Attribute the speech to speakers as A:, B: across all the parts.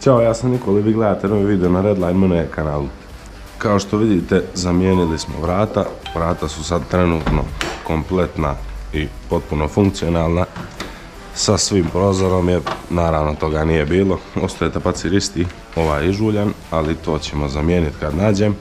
A: Ćao, ja sam Nikola i vi gledate novi video na Redline Money kanalu. Kao što vidite, zamijenili smo vrata. Vrata su sad trenutno kompletna i potpuno funkcionalna. Sa svim prozorom, jer naravno toga nije bilo. Ostaje tapacir isti, ovaj je žuljan, ali to ćemo zamijeniti kad nađem.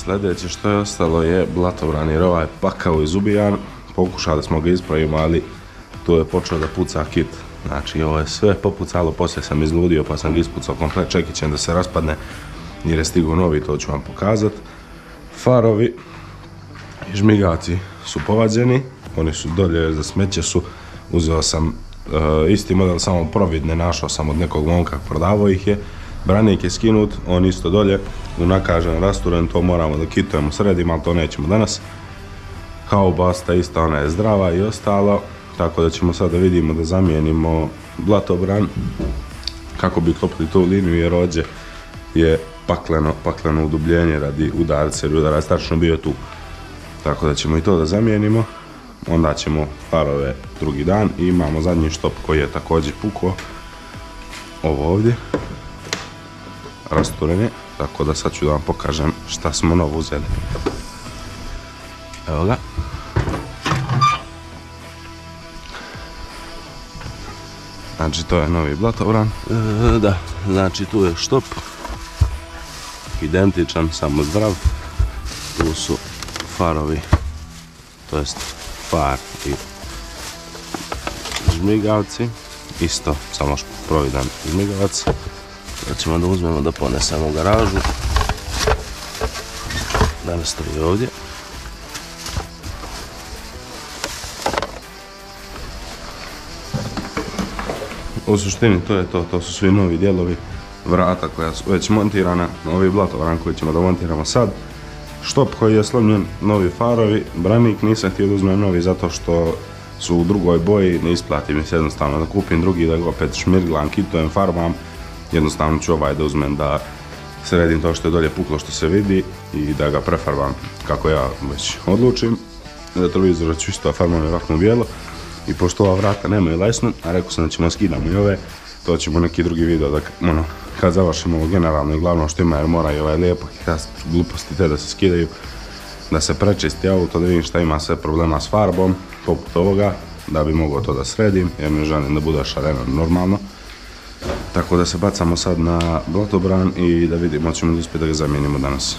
A: Sljedeće što je ostalo je blatobran, jer ovaj pakao izubijan. Pokušali smo ga ispraviti, ali tu je počeo da puca kit. Znači ovo je sve popucalo, poslije sam izludio pa sam ga ispucao komplet čekićem da se raspadne, jer je stigao novi, to ću vam pokazati. Farovi i žmigavci su povađeni, oni su dolje za smeće su. Uzeo sam isti model, samo providne, našao sam od nekog momka, prodavao ih je. Branik je skinut, on isto dolje, unakažen, rasturen, to moramo da kitujemo, sredimo, ali to nećemo danas. Haubasta isto, ona je zdrava i ostalo, tako da ćemo sada vidimo da zamijenimo blatobran kako bi klopili tu liniju, jer ovdje je pakleno udubljenje radi udarca, jer udarac tačno bio tu. Tako da ćemo i to da zamijenimo, onda ćemo farove drugi dan i imamo zadnji štop koji je također pukao, ovo ovdje. Rasturene, tako da sad ću da vam pokažem šta smo novo uzeli. Evo ga. Znači to je novi blatobran. Da, znači tu je štop. Identičan, samo zdrav. Tu su farovi, to jest far i žmigavci. Isto, samo providan žmigavac. Da ćemo da uzmemo da ponesemo u garažu. Danas stoji ovdje. U suštini to je to su svi novi dijelovi vrata koja su već montirana, novi blatobran koji ćemo da montiramo sad. Štop koji je slomljen, novi farovi, branik nisam htio da uzmem novi zato što su u drugoj boji, ne isplati mi se jednostavno da kupim drugi, da ga opet šmirglam, kitujem, farbam. Jednostavno ću ovaj da uzmem da sredim to što je dolje puklo što se vidi i da ga prefarbam kako ja već odlučim. Retrovizor ću isto farbam ovako bijelo i pošto ova vrata nemaju lesnu, a rekao sam da ćemo skidamo i ove, to ćemo neki drugi video da kad završimo ovo generalno i glavno što ima jer mora i ovaj lijepo i gluposti te da se skidaju, da se prečisti auto, da vidim šta ima sve problema s farbom poput ovoga, da bi mogao to da sredim jer ne želim da bude šareno normalno. Tako da se bacamo sad na blatobran i da vidimo ćemo li uspjeti da ga zamijenimo danas.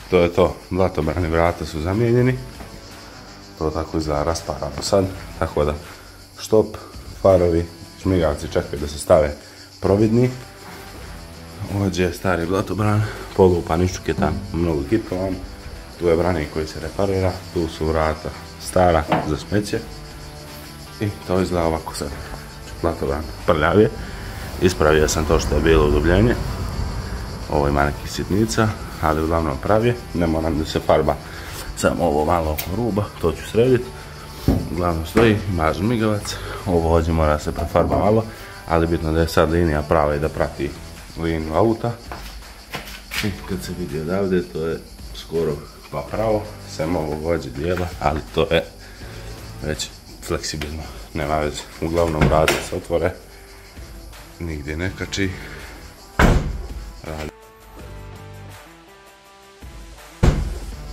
A: To je to, blatobrani vrata su zamijenjeni. To tako izgleda rasparano sad, tako da štop, farovi, šmigavci čekaju da se stave providni. Ovdje je stari blatobran, polupan, iščuketan, mnogo kitovan. Tu je branik koji se reparira, tu su vrata stara za smeće. I to izgleda ovako sad. Blatovran prljav je. Ispravio sam to što je bilo udubljenje. Ovo ima nekih sitnica, ali uglavnom pravi. Ne moram da se farba samo ovo malo oko ruba, to ću srediti. Uglavnom stoji, ima žmigavac. Ovo ovdje mora se prefarba malo, ali bitno da je sad linija prava i da prati liniju auta. I kad se vidi odavde, to je skoro pa pravo, sem ovo vođe dijela, ali to je već fleksibilno, nema veze. Uglavnom vrata se otvore, nigdje ne kači,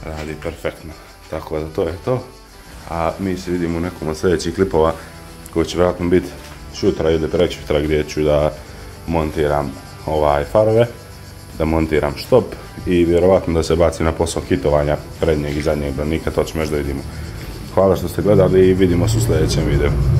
A: radi perfektno, tako da to je to. A mi se vidimo u nekom od sljedećih klipova koji će vjerojatno biti sutra ili preksutra, gdje ću da montiram farove, da montiram štop i vjerovatno da se bacim na posao kitovanja prednjeg i zadnjeg branika, to ćemo još da vidimo. Hvala što ste gledali i vidimo se u sljedećem videu.